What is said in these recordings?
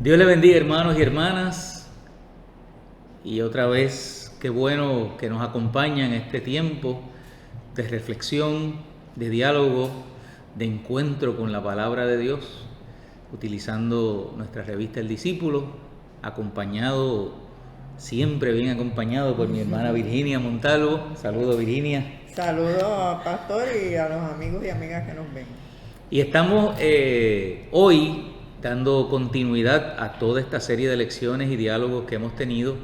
Dios le bendiga, hermanos y hermanas, y otra vez qué bueno que nos acompaña en este tiempo de reflexión, de diálogo, de encuentro con la palabra de Dios, utilizando nuestra revista El Discípulo, acompañado, siempre bien acompañado por mi hermana Virginia Montalvo. Saludos, Virginia. Saludos a Pastor y a los amigos y amigas que nos ven. Y estamos hoy dando continuidad a toda esta serie de lecciones y diálogos que hemos tenido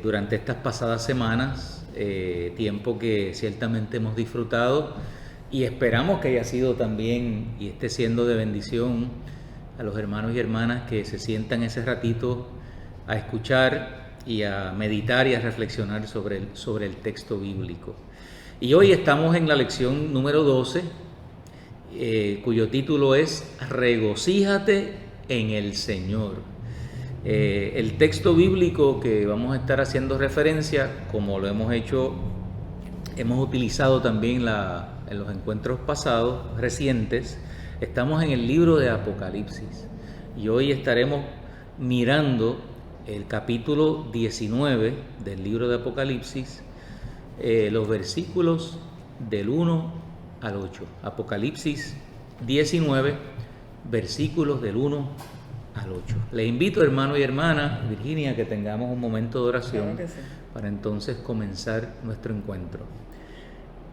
durante estas pasadas semanas, tiempo que ciertamente hemos disfrutado y esperamos que haya sido también y esté siendo de bendición a los hermanos y hermanas que se sientan ese ratito a escuchar y a meditar y a reflexionar sobre el texto bíblico. Y hoy estamos en la lección número 12, cuyo título es Regocíjate en el Señor. El texto bíblico que vamos a estar haciendo referencia, como lo hemos hecho, hemos utilizado también en los encuentros pasados, recientes, estamos en el libro de Apocalipsis y hoy estaremos mirando el capítulo 19 del libro de Apocalipsis, los versículos del 1 al 8. Apocalipsis 19, versículos del 1 al 8. Les invito, hermano y hermana, Virginia, que tengamos un momento de oración para entonces comenzar nuestro encuentro.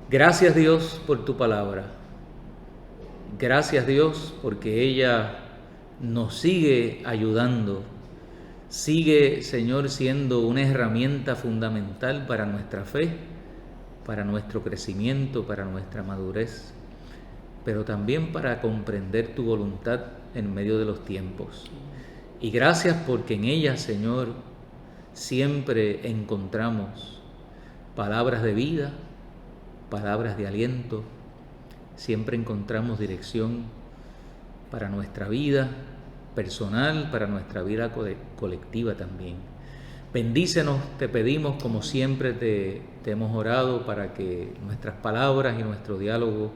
Gracias, Dios, por tu palabra. Gracias, Dios, porque ella nos sigue ayudando. Sigue, Señor, siendo una herramienta fundamental para nuestra fe, para nuestro crecimiento, para nuestra madurez, pero también para comprender tu voluntad en medio de los tiempos. Y gracias porque en ella, Señor, siempre encontramos palabras de vida, palabras de aliento, siempre encontramos dirección para nuestra vida personal, para nuestra vida colectiva también. Bendícenos, te pedimos, como siempre te hemos orado, para que nuestras palabras y nuestro diálogo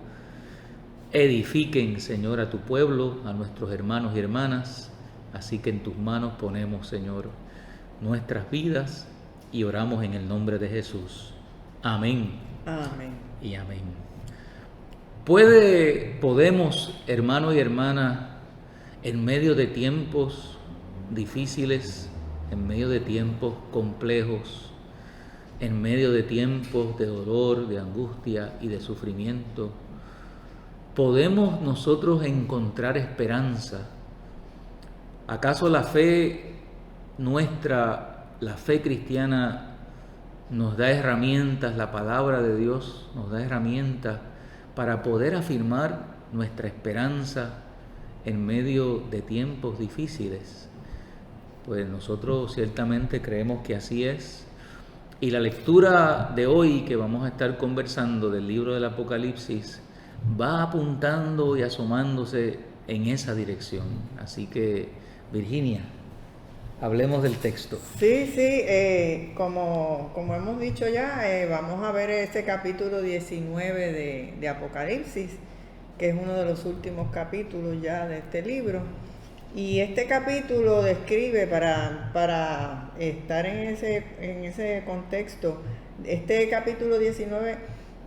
edifiquen, Señor, a tu pueblo, a nuestros hermanos y hermanas. Así que en tus manos ponemos, Señor, nuestras vidas y oramos en el nombre de Jesús. Amén. Amén. Y amén. Podemos, hermanos y hermanas, en medio de tiempos difíciles, en medio de tiempos complejos, en medio de tiempos de dolor, de angustia y de sufrimiento, ¿podemos nosotros encontrar esperanza? ¿Acaso la fe nuestra, la fe cristiana, nos da herramientas, la palabra de Dios nos da herramientas para poder afirmar nuestra esperanza en medio de tiempos difíciles? Pues nosotros ciertamente creemos que así es. Y la lectura de hoy que vamos a estar conversando del libro del Apocalipsis va apuntando y asomándose en esa dirección. Así que, Virginia, hablemos del texto. Sí, como hemos dicho ya, vamos a ver este capítulo 19 de Apocalipsis, que es uno de los últimos capítulos ya de este libro. Y este capítulo describe, para estar en ese contexto, este capítulo 19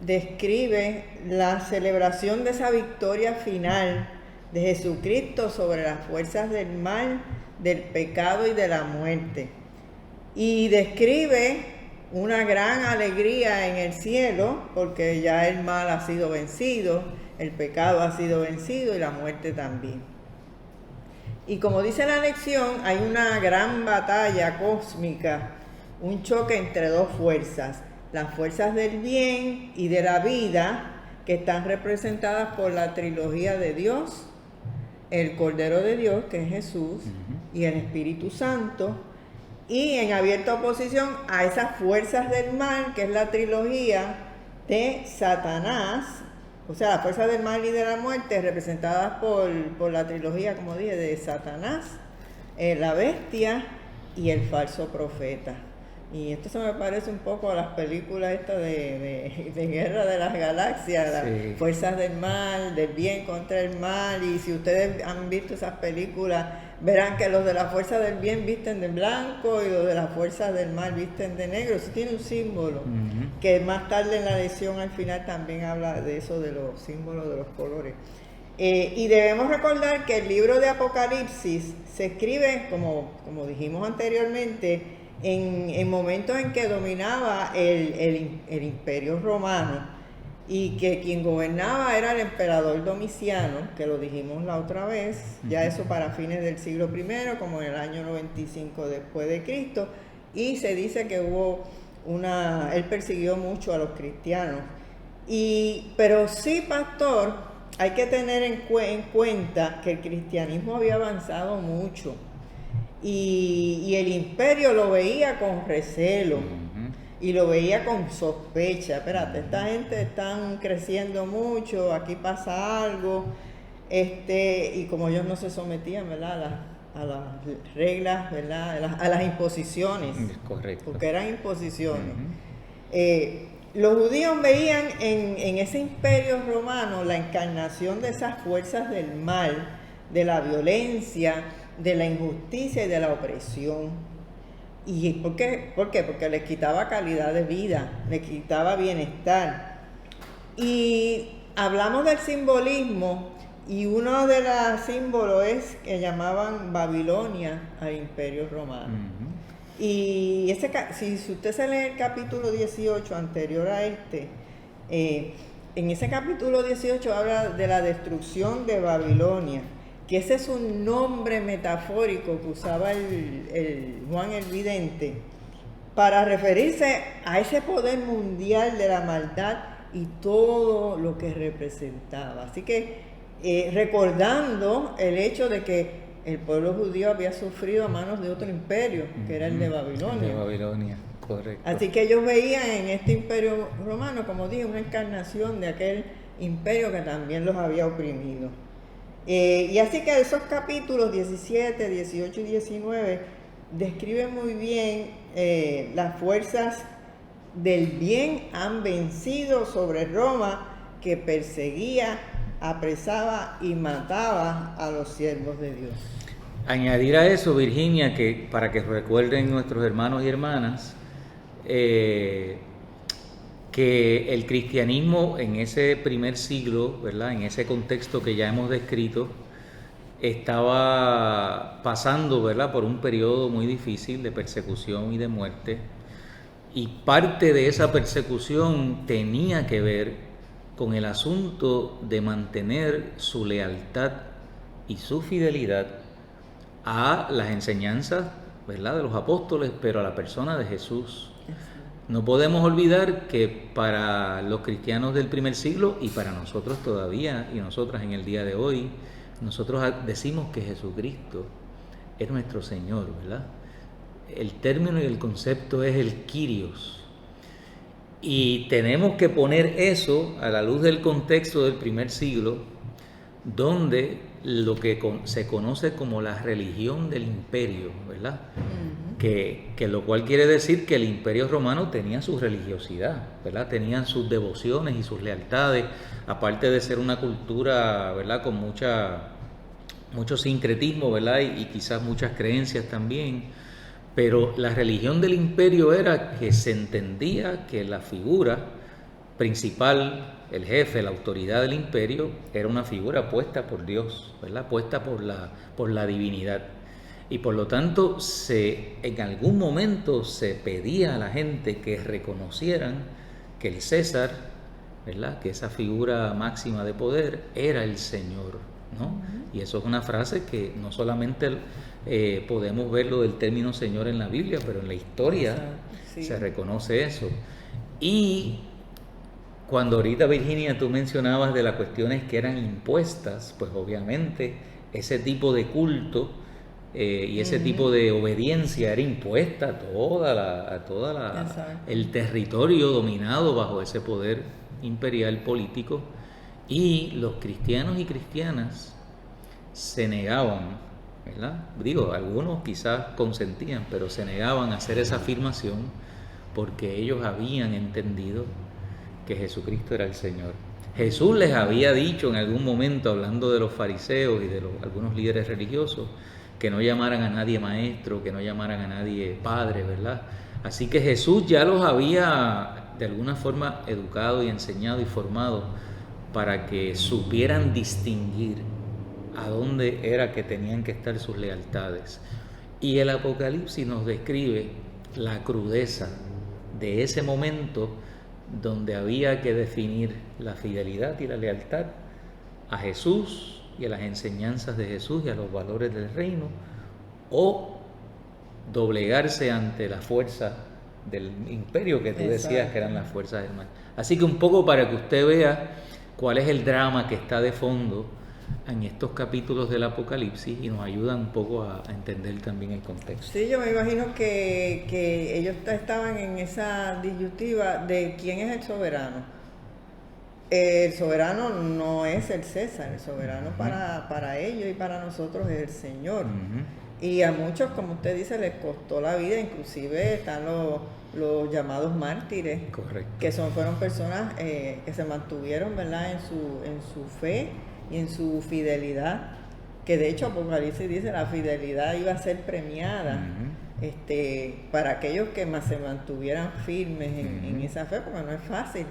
describe la celebración de esa victoria final de Jesucristo sobre las fuerzas del mal, del pecado y de la muerte. Y describe una gran alegría en el cielo, porque ya el mal ha sido vencido, el pecado ha sido vencido y la muerte también. Y como dice la lección, hay una gran batalla cósmica, un choque entre dos fuerzas, las fuerzas del bien y de la vida, que están representadas por la trilogía de Dios, el Cordero de Dios, que es Jesús, y el Espíritu Santo, y en abierta oposición a esas fuerzas del mal, que es la trilogía de Satanás, o sea, las fuerzas del mal y de la muerte, representadas por la trilogía, como dije, de Satanás, la bestia y el falso profeta. Y esto se me parece un poco a las películas estas de Guerra de las Galaxias, las Sí. fuerzas del mal, del bien contra el mal. Y si ustedes han visto esas películas, verán que los de la fuerza del bien visten de blanco y los de las fuerzas del mal visten de negro. Eso tiene un símbolo, que más tarde en la lección al final también habla de eso, de los símbolos de los colores. Y debemos recordar que el libro de Apocalipsis se escribe, como dijimos anteriormente, en momentos en que dominaba el imperio romano y que quien gobernaba era el emperador Domiciano, que lo dijimos la otra vez, ya eso para fines del siglo I, como en el año 95 después de Cristo, y se dice que él persiguió mucho a los cristianos. Pero sí, pastor, hay que tener en cuenta que el cristianismo había avanzado mucho. Y el imperio lo veía con recelo y lo veía con sospecha. Espérate, esta gente están creciendo mucho, aquí pasa algo, y como ellos no se sometían, ¿verdad?, a las reglas, ¿verdad?, a las imposiciones. Correcto. Porque eran imposiciones. Los judíos veían en ese imperio romano la encarnación de esas fuerzas del mal, de la violencia, de la injusticia y de la opresión. ¿Y por qué? Porque les quitaba calidad de vida, les quitaba bienestar. Y hablamos del simbolismo, y uno de los símbolos es que llamaban Babilonia al imperio romano. Y si usted se lee el capítulo 18 anterior a en ese capítulo 18 habla de la destrucción de Babilonia, que ese es un nombre metafórico que usaba el Juan el Vidente para referirse a ese poder mundial de la maldad y todo lo que representaba. Así que recordando el hecho de que el pueblo judío había sufrido a manos de otro imperio, que era el de Babilonia. El de Babilonia, correcto. Así que ellos veían en este imperio romano, como dije, una encarnación de aquel imperio que también los había oprimido. Y así que esos capítulos 17, 18 y 19 describen muy bien las fuerzas del bien han vencido sobre Roma, que perseguía, apresaba y mataba a los siervos de Dios. Añadir a eso, Virginia, que para que recuerden nuestros hermanos y hermanas, que el cristianismo en ese primer siglo, ¿verdad?, en ese contexto que ya hemos descrito, estaba pasando, ¿verdad?, por un periodo muy difícil de persecución y de muerte, y parte de esa persecución tenía que ver con el asunto de mantener su lealtad y su fidelidad a las enseñanzas, ¿verdad?, de los apóstoles, pero a la persona de Jesús. No podemos olvidar que para los cristianos del primer siglo y para nosotros todavía y nosotras en el día de hoy, nosotros decimos que Jesucristo es nuestro Señor, ¿verdad? El término y el concepto es el Kyrios. Y tenemos que poner eso a la luz del contexto del primer siglo, donde lo que se conoce como la religión del imperio, ¿verdad? Que lo cual quiere decir que el imperio romano tenía su religiosidad, ¿verdad? Tenían sus devociones y sus lealtades, aparte de ser una cultura, ¿verdad?, con mucho sincretismo, ¿verdad?, y quizás muchas creencias también. Pero la religión del imperio era que se entendía que la figura principal, el jefe, la autoridad del imperio, era una figura puesta por Dios, ¿verdad?, puesta por la divinidad. Y por lo tanto, en algún momento se pedía a la gente que reconocieran que el César, ¿verdad?, que esa figura máxima de poder era el Señor, ¿no? Y eso es una frase que no solamente podemos verlo del término Señor en la Biblia, pero en la historia se reconoce eso. Y cuando ahorita, Virginia, tú mencionabas de las cuestiones que eran impuestas, pues obviamente ese tipo de culto y ese tipo de obediencia era impuesta a toda el territorio dominado bajo ese poder imperial político, y los cristianos y cristianas se negaban, ¿verdad? Digo, algunos quizás consentían, pero se negaban a hacer esa afirmación porque ellos habían entendido que Jesucristo era el Señor. Jesús les había dicho en algún momento, hablando de los fariseos y de algunos líderes religiosos, que no llamaran a nadie maestro, que no llamaran a nadie padre, ¿verdad? Así que Jesús ya los había de alguna forma educado y enseñado y formado para que supieran distinguir a dónde era que tenían que estar sus lealtades. Y el Apocalipsis nos describe la crudeza de ese momento donde había que definir la fidelidad y la lealtad a Jesús y a las enseñanzas de Jesús y a los valores del reino, o doblegarse ante la fuerza del imperio que tú decías que eran las fuerzas del mal. Así que un poco para que usted vea cuál es el drama que está de fondo en estos capítulos del Apocalipsis y nos ayudan un poco a entender también el contexto. Sí, yo me imagino que ellos estaban en esa disyuntiva de quién es el soberano. El soberano no es el César, el soberano para ellos y para nosotros es el Señor. Y a muchos, como usted dice, les costó la vida, inclusive están los llamados mártires. Correcto. Que fueron personas que se mantuvieron, ¿verdad?, en su fe y en su fidelidad, que de hecho Apocalipsis dice la fidelidad iba a ser premiada para aquellos que más se mantuvieran firmes en esa fe, porque no es fácil.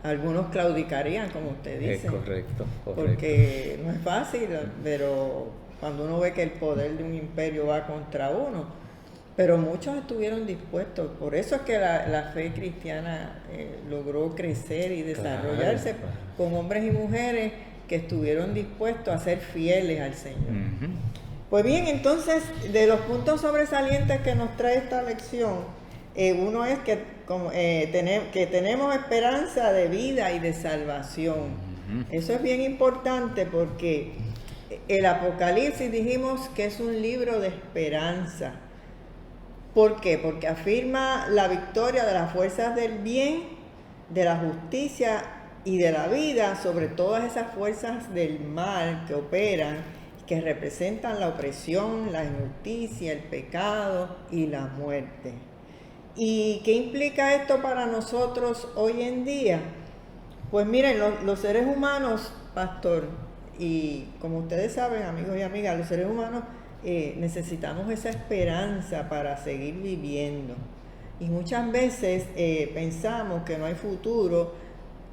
Algunos claudicarían, como usted dice. Es correcto. Porque no es fácil, pero cuando uno ve que el poder de un imperio va contra uno, pero muchos estuvieron dispuestos. Por eso es que la fe cristiana logró crecer y desarrollarse con hombres y mujeres que estuvieron dispuestos a ser fieles al Señor. Pues bien, entonces, de los puntos sobresalientes que nos trae esta lección, uno es que tenemos esperanza de vida y de salvación. Eso es bien importante porque el Apocalipsis dijimos que es un libro de esperanza. ¿Por qué? Porque afirma la victoria de las fuerzas del bien, de la justicia y de la vida sobre todas esas fuerzas del mal que operan, que representan la opresión, la injusticia, el pecado y la muerte. ¿Y qué implica esto para nosotros hoy en día? Pues miren, los seres humanos, pastor, y como ustedes saben, amigos y amigas, los seres humanos necesitamos esa esperanza para seguir viviendo. Y muchas veces pensamos que no hay futuro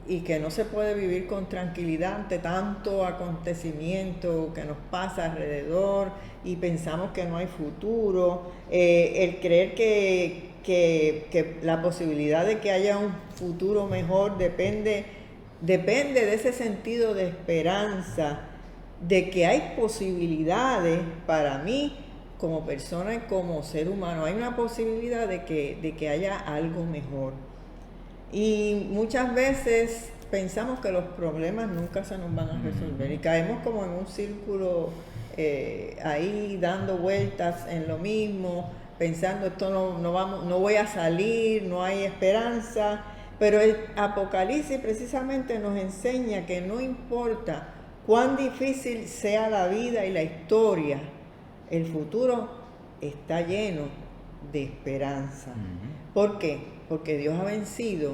y que no se puede vivir con tranquilidad ante tanto acontecimiento que nos pasa alrededor, y pensamos que no hay futuro, el creer que la posibilidad de que haya un futuro mejor depende de ese sentido de esperanza, de que hay posibilidades para mí como persona y como ser humano. Hay una posibilidad de que haya algo mejor. Y muchas veces pensamos que los problemas nunca se nos van a resolver y caemos como en un círculo ahí dando vueltas en lo mismo, pensando esto no voy a salir, no hay esperanza. Pero el Apocalipsis precisamente nos enseña que no importa cuán difícil sea la vida y la historia, el futuro está lleno de esperanza. ¿Por qué? Porque Dios ha vencido,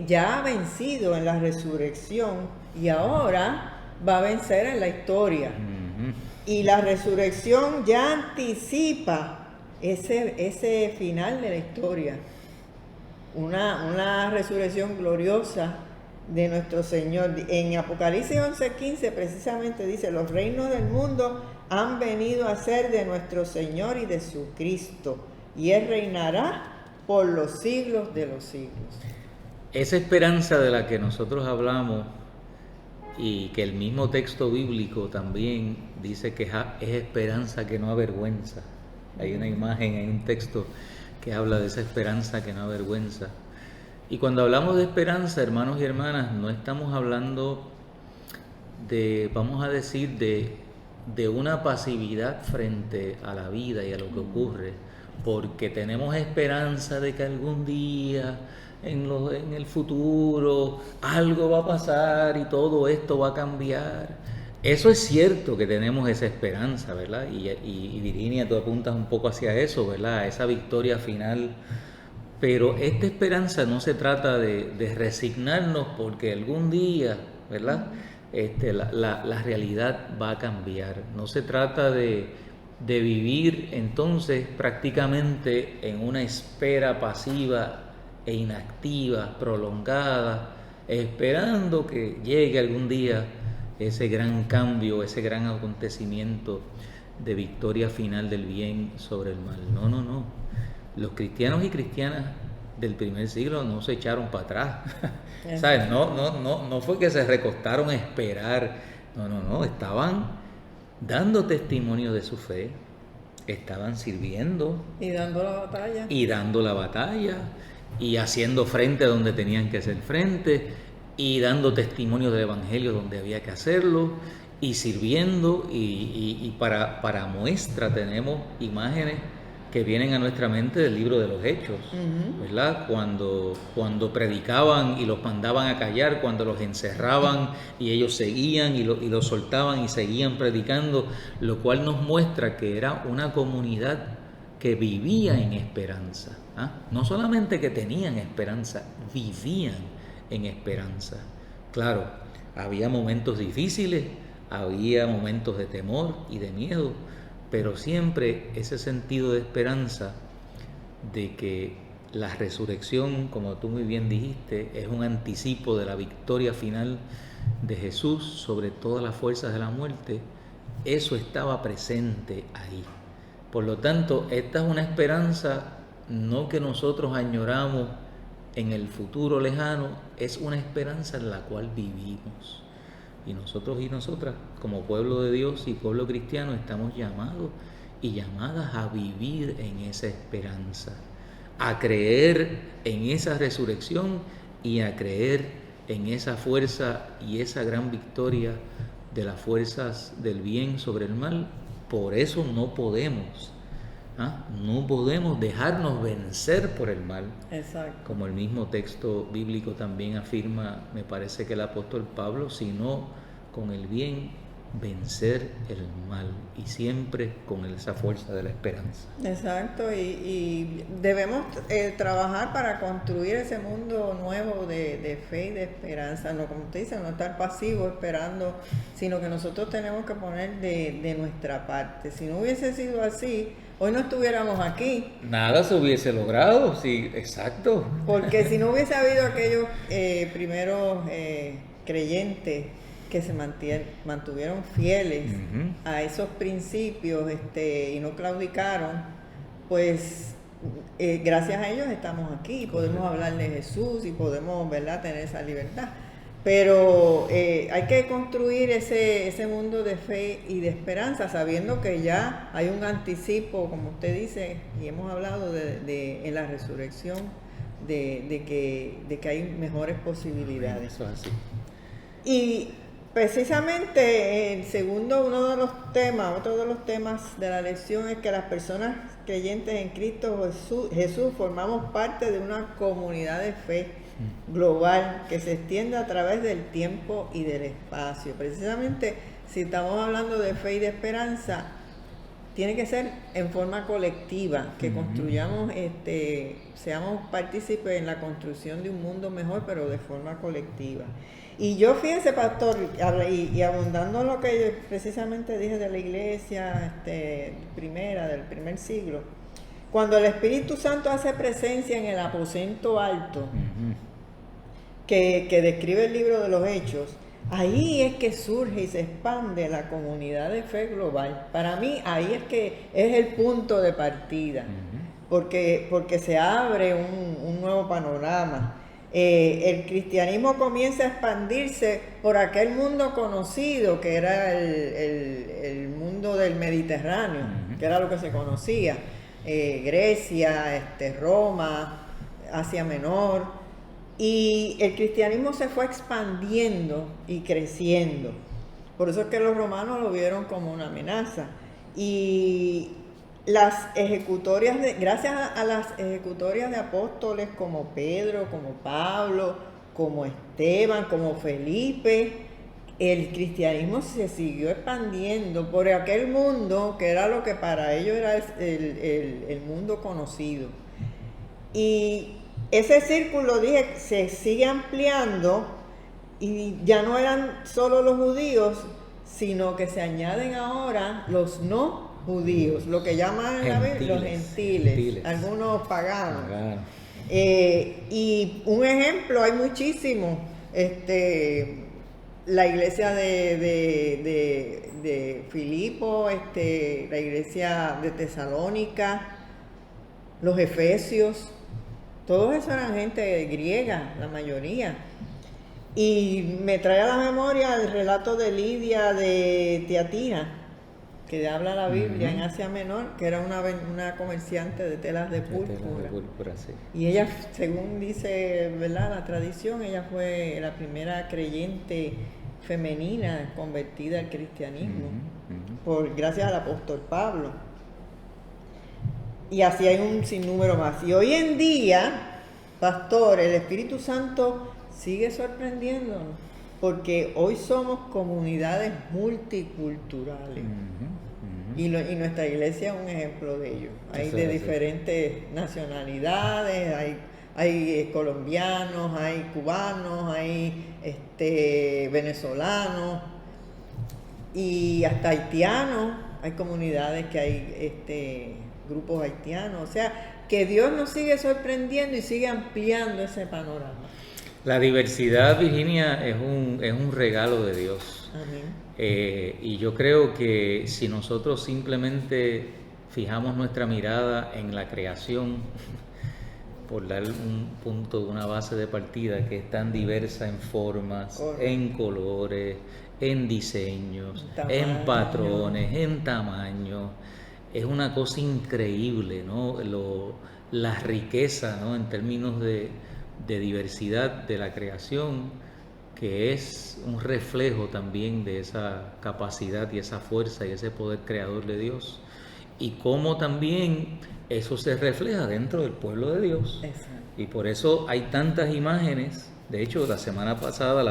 ya ha vencido en la resurrección y ahora va a vencer en la historia. Y la resurrección ya anticipa ese final de la historia. Una resurrección gloriosa de nuestro Señor. En Apocalipsis 11:15 precisamente dice: los reinos del mundo han venido a ser de nuestro Señor y de su Cristo, y Él reinará por los siglos de los siglos. Esa esperanza de la que nosotros hablamos y que el mismo texto bíblico también dice que es esperanza que no avergüenza. Hay una imagen, hay un texto que habla de esa esperanza que no avergüenza. Y cuando hablamos de esperanza, hermanos y hermanas, no estamos hablando de, vamos a decir, de una pasividad frente a la vida y a lo que ocurre, porque tenemos esperanza de que algún día en el futuro algo va a pasar y todo esto va a cambiar. Eso es cierto que tenemos esa esperanza, ¿verdad? Y Virginia, tú apuntas un poco hacia eso, ¿verdad? A esa victoria final. Pero esta esperanza no se trata de resignarnos porque algún día, ¿verdad? La realidad va a cambiar. No se trata de vivir entonces prácticamente en una espera pasiva e inactiva, prolongada, esperando que llegue algún día ese gran cambio, ese gran acontecimiento de victoria final del bien sobre el mal. No, no, no. Los cristianos y cristianas del primer siglo no se echaron para atrás. ¿Sabes? No fue que se recostaron a esperar. No, no, no. Estaban dando testimonio de su fe. Estaban sirviendo. Y dando la batalla. Y dando la batalla. Y haciendo frente a donde tenían que hacer frente. Y dando testimonio del Evangelio donde había que hacerlo. Y sirviendo. Y para muestra tenemos imágenes que vienen a nuestra mente del libro de los Hechos, ¿verdad? Cuando predicaban y los mandaban a callar, cuando los encerraban y ellos seguían y los soltaban y seguían predicando, lo cual nos muestra que era una comunidad que vivía en esperanza, ¿ah? No solamente que tenían esperanza, vivían en esperanza. Claro, había momentos difíciles, había momentos de temor y de miedo, pero siempre ese sentido de esperanza de que la resurrección, como tú muy bien dijiste, es un anticipo de la victoria final de Jesús sobre todas las fuerzas de la muerte, eso estaba presente ahí. Por lo tanto, esta es una esperanza no que nosotros añoramos en el futuro lejano, es una esperanza en la cual vivimos. Y nosotros y nosotras, como pueblo de Dios y pueblo cristiano, estamos llamados y llamadas a vivir en esa esperanza, a creer en esa resurrección y a creer en esa fuerza y esa gran victoria de las fuerzas del bien sobre el mal. Por eso no podemos dejarnos vencer por el mal. Exacto. Como el mismo texto bíblico también afirma, me parece que el apóstol Pablo, sino con el bien vencer el mal y siempre con esa fuerza de la esperanza. Exacto, y debemos trabajar para construir ese mundo nuevo de fe y de esperanza, no, como usted dice, no estar pasivo esperando, sino que nosotros tenemos que poner de nuestra parte. Si no hubiese sido así, hoy no estuviéramos aquí. Nada se hubiese logrado, sí, exacto. Porque si no hubiese habido aquellos primeros creyentes que se mantuvieron fieles a esos principios y no claudicaron, pues gracias a ellos estamos aquí y podemos hablar de Jesús y podemos, ¿verdad?, tener esa libertad. Pero hay que construir ese mundo de fe y de esperanza, sabiendo que ya hay un anticipo, como usted dice, y hemos hablado en la resurrección, de que hay mejores posibilidades. Eso es así. Y precisamente otro de los temas de la lección es que las personas creyentes en Cristo Jesús formamos parte de una comunidad de fe global que se extiende a través del tiempo y del espacio. Precisamente, si estamos hablando de fe y de esperanza, tiene que ser en forma colectiva, que construyamos, seamos partícipes en la construcción de un mundo mejor, pero de forma colectiva. Y yo, fíjense, pastor, y abundando en lo que yo precisamente dije de la iglesia del primer siglo, cuando el Espíritu Santo hace presencia en el aposento alto, que describe el libro de los Hechos, ahí es que surge y se expande la comunidad de fe global. Para mí, ahí es que es el punto de partida, porque se abre un nuevo panorama. El cristianismo comienza a expandirse por aquel mundo conocido que era el mundo del Mediterráneo, que era lo que se conocía, Grecia, Roma, Asia Menor. Y el cristianismo se fue expandiendo y creciendo. Por eso es que los romanos lo vieron como una amenaza. Y gracias a las ejecutorias de apóstoles como Pedro, como Pablo, como Esteban, como Felipe, el cristianismo se siguió expandiendo por aquel mundo que era lo que para ellos era el mundo conocido. Y ese círculo, dije, se sigue ampliando y ya no eran solo los judíos, sino que se añaden ahora los no judíos, lo que llaman en la Biblia los gentiles, algunos paganos. Y un ejemplo, hay muchísimos. La iglesia de Filipo, la iglesia de Tesalónica, los efesios, todos esos eran gente griega, la mayoría. Y me trae a la memoria el relato de Lidia de Tiatira, que habla la Biblia en Asia Menor, que era una comerciante de telas de púrpura. Sí. Y ella, según dice, ¿verdad?, la tradición, ella fue la primera creyente femenina convertida al cristianismo, gracias al apóstol Pablo. Y así hay un sinnúmero más. Y hoy en día, pastor, el Espíritu Santo sigue sorprendiéndonos, porque hoy somos comunidades multiculturales. Y nuestra iglesia es un ejemplo de ello. Hay de diferentes nacionalidades, hay colombianos, hay cubanos, hay venezolanos y hasta haitianos. Hay comunidades que hay grupos haitianos. O sea, que Dios nos sigue sorprendiendo y sigue ampliando ese panorama. La diversidad, Virginia, es un regalo de Dios. Amén. Y yo creo que si nosotros simplemente fijamos nuestra mirada en la creación, por dar un punto, una base de partida que es tan diversa en formas, en colores, en diseños, en patrones, en tamaño, es una cosa increíble, ¿no? La riqueza, ¿no?, en términos de diversidad de la creación, que es un reflejo también de esa capacidad y esa fuerza y ese poder creador de Dios, y cómo también eso se refleja dentro del pueblo de Dios. Exacto. Y por eso hay tantas imágenes. De hecho, la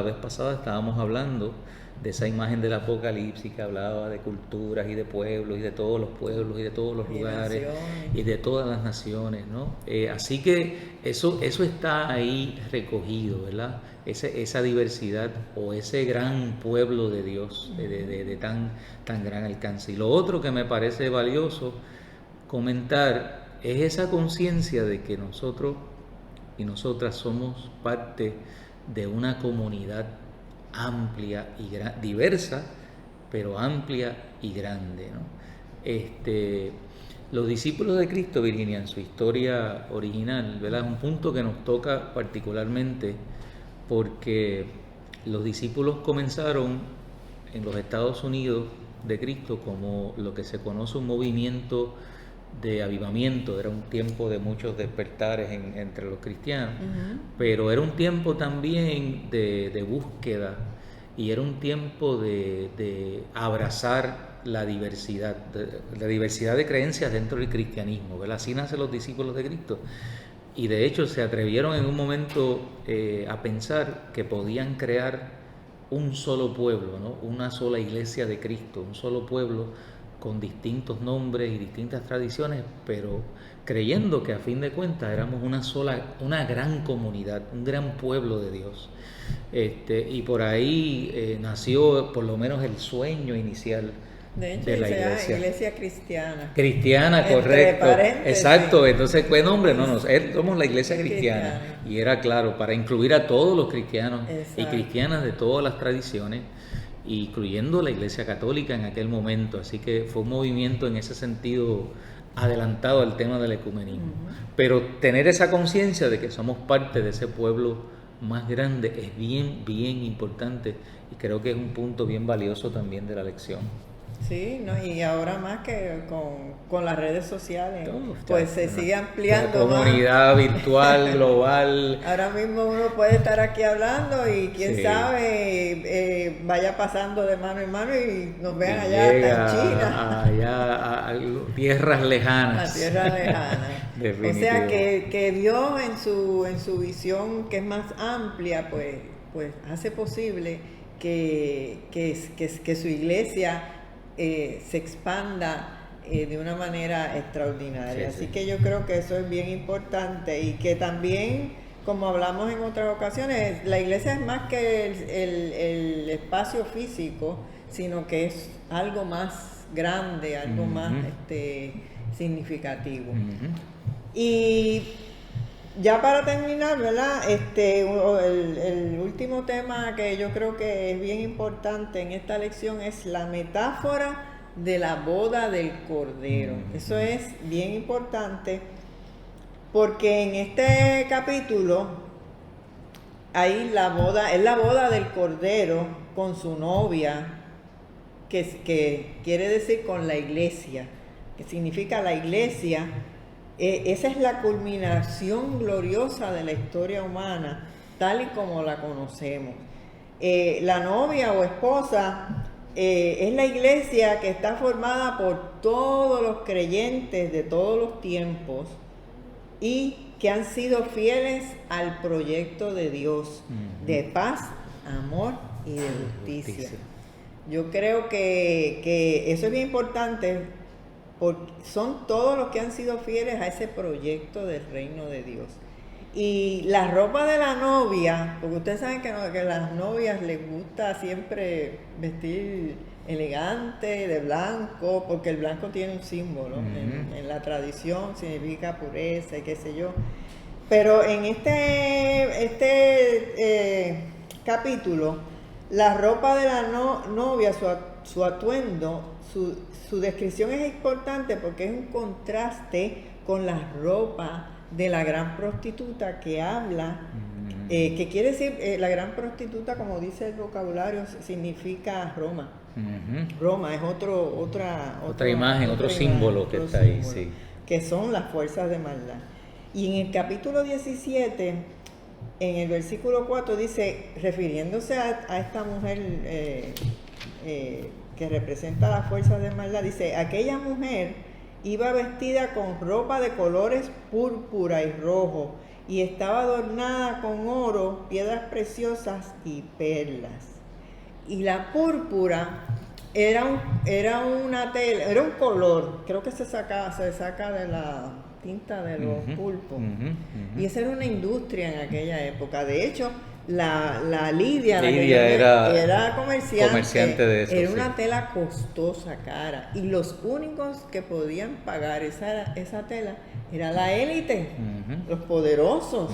vez pasada estábamos hablando de esa imagen del Apocalipsis que hablaba de culturas y de pueblos y de todos los pueblos y de todos los lugares y de todas las naciones, ¿no? Así que eso está ahí recogido, ¿verdad? Esa diversidad o ese gran pueblo de Dios de tan gran alcance. Y lo otro que me parece valioso comentar es esa conciencia de que nosotros y nosotras somos parte de una comunidad amplia y diversa, pero amplia y grande, ¿no? Los discípulos de Cristo, Virginia, en su historia original, ¿verdad?, es un punto que nos toca particularmente porque los discípulos comenzaron en los Estados Unidos de Cristo como lo que se conoce un movimiento de avivamiento. Era un tiempo de muchos despertares entre los cristianos, pero era un tiempo también de búsqueda, y era un tiempo de abrazar la diversidad de creencias dentro del cristianismo, ¿verdad? Así nacen los discípulos de Cristo, y de hecho se atrevieron en un momento a pensar que podían crear un solo pueblo, ¿no?, una sola iglesia de Cristo, un solo pueblo con distintos nombres y distintas tradiciones, pero creyendo que a fin de cuentas éramos una gran comunidad, un gran pueblo de Dios. Y por ahí nació por lo menos el sueño inicial de la iglesia cristiana. Cristiana, correcto. Exacto, entonces, ¿qué nombre? No, somos la iglesia cristiana. Y era claro, para incluir a todos los cristianos y cristianas de todas las tradiciones, incluyendo la Iglesia Católica en aquel momento. Así que fue un movimiento en ese sentido adelantado al tema del ecumenismo. Pero tener esa conciencia de que somos parte de ese pueblo más grande es bien, bien importante, y creo que es un punto bien valioso también de la lección. Sí, no, y ahora más que con las redes sociales, pues se sigue ampliando. La comunidad virtual, global. Ahora mismo uno puede estar aquí hablando y quién sabe vaya pasando de mano en mano y nos vean allá hasta en China. Allá a tierras lejanas. A tierras lejanas. O sea que Dios en su visión, que es más amplia, pues hace posible que su iglesia se expanda de una manera extraordinaria. Sí, Así sí. que yo creo que eso es bien importante y que también, como hablamos en otras ocasiones, la iglesia es más que el espacio físico, sino que es algo más grande, algo más significativo. Y ya para terminar, ¿verdad? El último tema que yo creo que es bien importante en esta lección es la metáfora de la boda del Cordero. Eso es bien importante porque en este capítulo hay es la boda del Cordero con su novia, que quiere decir con la iglesia, que significa la iglesia. Esa es la culminación gloriosa de la historia humana, tal y como la conocemos. La novia o esposa es la iglesia que está formada por todos los creyentes de todos los tiempos y que han sido fieles al proyecto de Dios, de paz, amor y de justicia. Yo creo que eso es bien importante, porque son todos los que han sido fieles a ese proyecto del reino de Dios. Y la ropa de la novia, porque ustedes saben que a las novias les gusta siempre vestir elegante, de blanco, porque el blanco tiene un símbolo. En la tradición significa pureza y qué sé yo. Pero en este capítulo, la ropa de la novia, su atuendo, su descripción es importante porque es un contraste con la ropa de la gran prostituta que habla, que quiere decir, la gran prostituta, como dice el vocabulario, significa Roma. Roma es otra imagen, otro símbolo que está ahí, sí. Que son las fuerzas de maldad. Y en el capítulo 17, en el versículo 4 dice, refiriéndose a esta mujer que representa las fuerzas de maldad, dice, aquella mujer iba vestida con ropa de colores púrpura y rojo y estaba adornada con oro, piedras preciosas y perlas. Y la púrpura era una tela, era un color, creo que se saca de la tinta de los pulpos. Y esa era una industria en aquella época. De hecho, la Lidia era comerciante de eso. Era una tela costosa, cara. Y los únicos que podían pagar esa tela era la élite, los poderosos,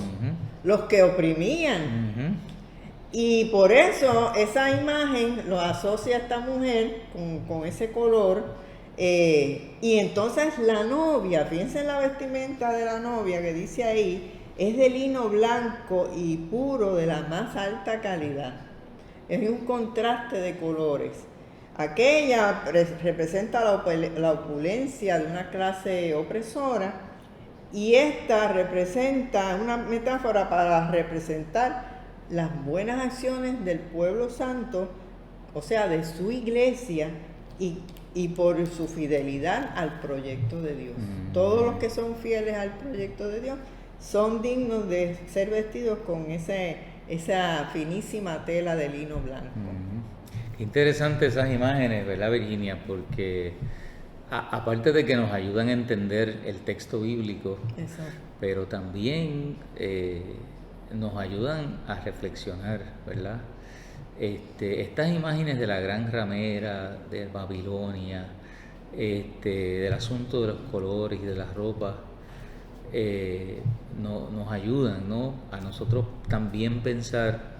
los que oprimían. Y por eso esa imagen lo asocia a esta mujer con ese color. Y entonces la novia, fíjense en la vestimenta de la novia que dice ahí, es de lino blanco y puro de la más alta calidad. Es un contraste de colores. Aquella representa la opulencia de una clase opresora y esta representa una metáfora para representar las buenas acciones del pueblo santo, o sea, de su iglesia y por su fidelidad al proyecto de Dios. Todos los que son fieles al proyecto de Dios son dignos de ser vestidos con esa finísima tela de lino blanco. Qué interesante esas imágenes, ¿verdad, Virginia? Porque aparte de que nos ayudan a entender el texto bíblico, Exacto. pero también nos ayudan a reflexionar, ¿verdad? Estas imágenes de la gran ramera, de Babilonia, del asunto de los colores y de las ropas, nos ayudan, ¿no?, a nosotros también pensar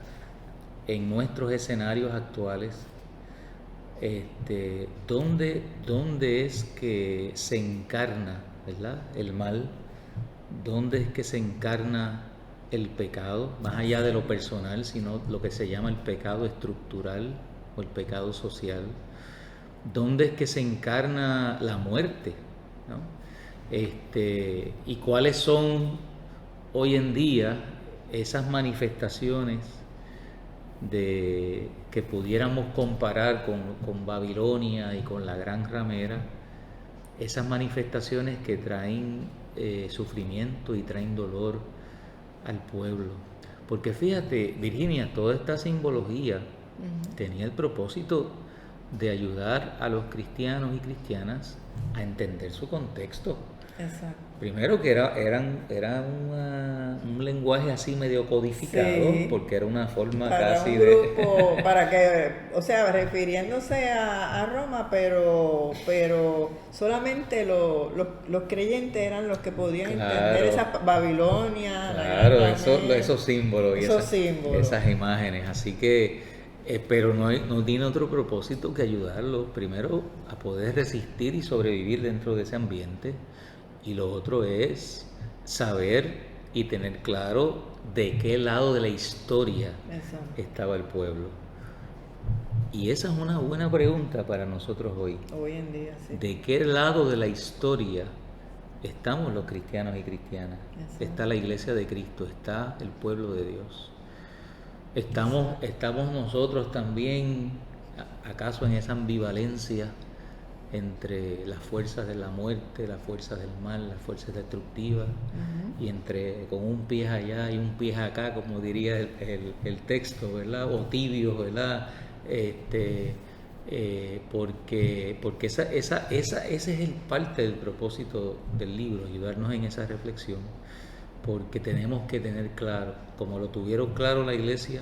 en nuestros escenarios actuales, dónde es que se encarna, ¿verdad?, el mal, dónde es que se encarna el pecado, más allá de lo personal, sino lo que se llama el pecado estructural o el pecado social, dónde es que se encarna la muerte, ¿no? Y cuáles son hoy en día esas manifestaciones que pudiéramos comparar con Babilonia y con la gran ramera, esas manifestaciones que traen sufrimiento y traen dolor al pueblo. Porque fíjate, Virginia, toda esta simbología tenía el propósito de ayudar a los cristianos y cristianas a entender su contexto. Exacto. Primero que era un lenguaje así medio codificado, Sí. porque era una forma Para casi un de... grupo, para que, o sea, refiriéndose a Roma, pero solamente los creyentes eran los que podían entender Claro, esa Babilonia, la gran claro, ramera, esos símbolos y esos símbolos. esas imágenes. Así que, pero no tiene otro propósito que ayudarlos, primero, a poder resistir y sobrevivir dentro de ese ambiente. Y lo otro es saber y tener claro de qué lado de la historia Eso, estaba el pueblo. Y esa es una buena pregunta para nosotros hoy. hoy en día, sí. ¿De qué lado de la historia estamos los cristianos y cristianas? Exacto. Está la iglesia de Cristo, está el pueblo de Dios. ¿Estamos nosotros también, acaso, en esa ambivalencia entre las fuerzas de la muerte, las fuerzas del mal, las fuerzas destructivas, y entre con un pie allá y un pie acá, como diría el texto, ¿verdad? O tibios, ¿verdad? Porque ese es el parte del propósito del libro, ayudarnos en esa reflexión, porque tenemos que tener claro, como lo tuvieron claro la iglesia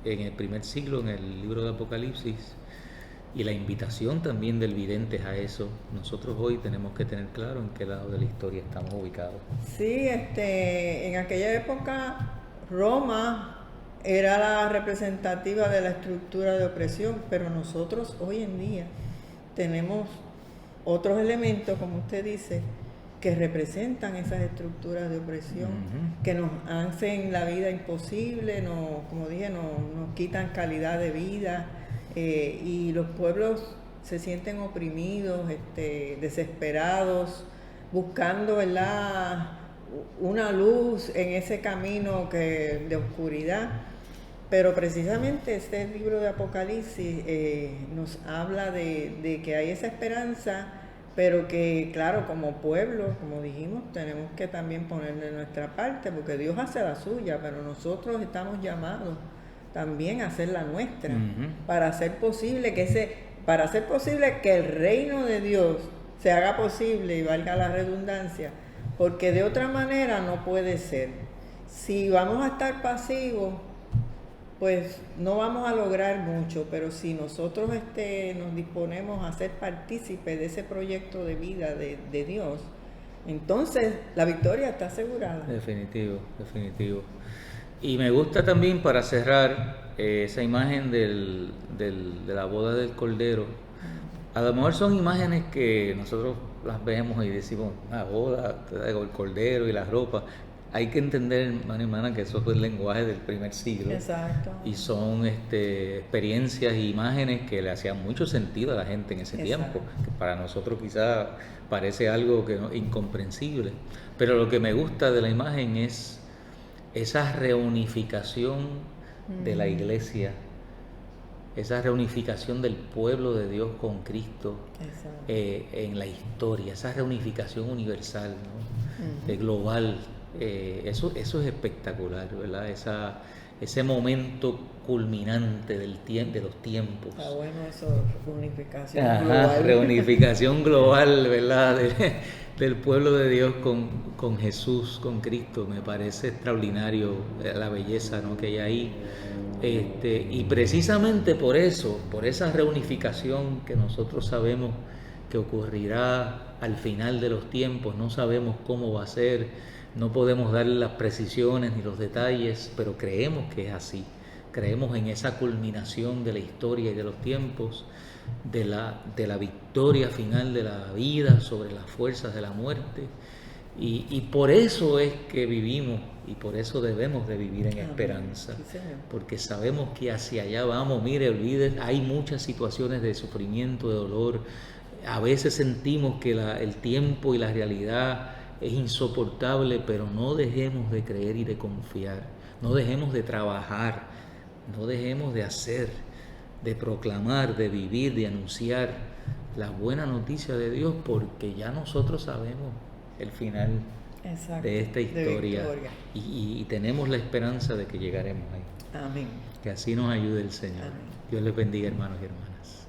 en el primer siglo, en el libro de Apocalipsis, y la invitación también del vidente es a eso. Nosotros hoy tenemos que tener claro en qué lado de la historia estamos ubicados. Sí, en aquella época Roma era la representativa de la estructura de opresión, pero nosotros hoy en día tenemos otros elementos, como usted dice, que representan esas estructuras de opresión, que nos hacen la vida imposible, como dije, nos quitan calidad de vida, y los pueblos se sienten oprimidos, desesperados, buscando, ¿verdad?, una luz en ese camino de oscuridad. Pero precisamente este libro de Apocalipsis nos habla de que hay esa esperanza, pero que, claro, como pueblo, como dijimos, tenemos que también ponerle nuestra parte, porque Dios hace la suya, pero nosotros estamos llamados también a hacer la nuestra, para hacer posible que el reino de Dios se haga posible, y valga la redundancia, porque de otra manera no puede ser. Si vamos a estar pasivos, pues no vamos a lograr mucho, pero si nosotros nos disponemos a ser partícipes de ese proyecto de vida de Dios, entonces la victoria está asegurada. Definitivo, definitivo. Y me gusta también, para cerrar, esa imagen de la boda del Cordero. A lo mejor son imágenes que nosotros las vemos y decimos, la boda, el Cordero y la ropa. Hay que entender, hermano y hermana, que eso fue el lenguaje del primer siglo. Exacto. Y son experiencias e imágenes que le hacían mucho sentido a la gente en ese tiempo, que para nosotros quizá parece algo que incomprensible. Pero lo que me gusta de la imagen es esa reunificación de la iglesia, esa reunificación del pueblo de Dios con Cristo en la historia, esa reunificación universal, ¿no? Global. Eso es espectacular, ¿verdad? Ese momento culminante de los tiempos. Está bueno eso, reunificación global. Reunificación global, ¿verdad? Del pueblo de Dios con Jesús, con Cristo. Me parece extraordinario la belleza, ¿no?, que hay ahí. Y precisamente por eso, por esa reunificación que nosotros sabemos que ocurrirá al final de los tiempos, no sabemos cómo va a ser, no podemos darle las precisiones ni los detalles, pero creemos que es así. Creemos en esa culminación de la historia y de los tiempos, de la victoria final de la vida sobre las fuerzas de la muerte. Y por eso es que vivimos, y por eso debemos de vivir en esperanza, porque sabemos que hacia allá vamos. Mire, olviden, hay muchas situaciones de sufrimiento, de dolor. A veces sentimos que el tiempo y la realidad es insoportable, pero no dejemos de creer y de confiar, no dejemos de trabajar, no dejemos de hacer, de proclamar, de vivir, de anunciar la buena noticia de Dios, porque ya nosotros sabemos el final Exacto, de esta de historia. victoria. Y tenemos la esperanza de que llegaremos ahí. Amén. Que así nos ayude el Señor. Amén. Dios les bendiga, hermanos y hermanas.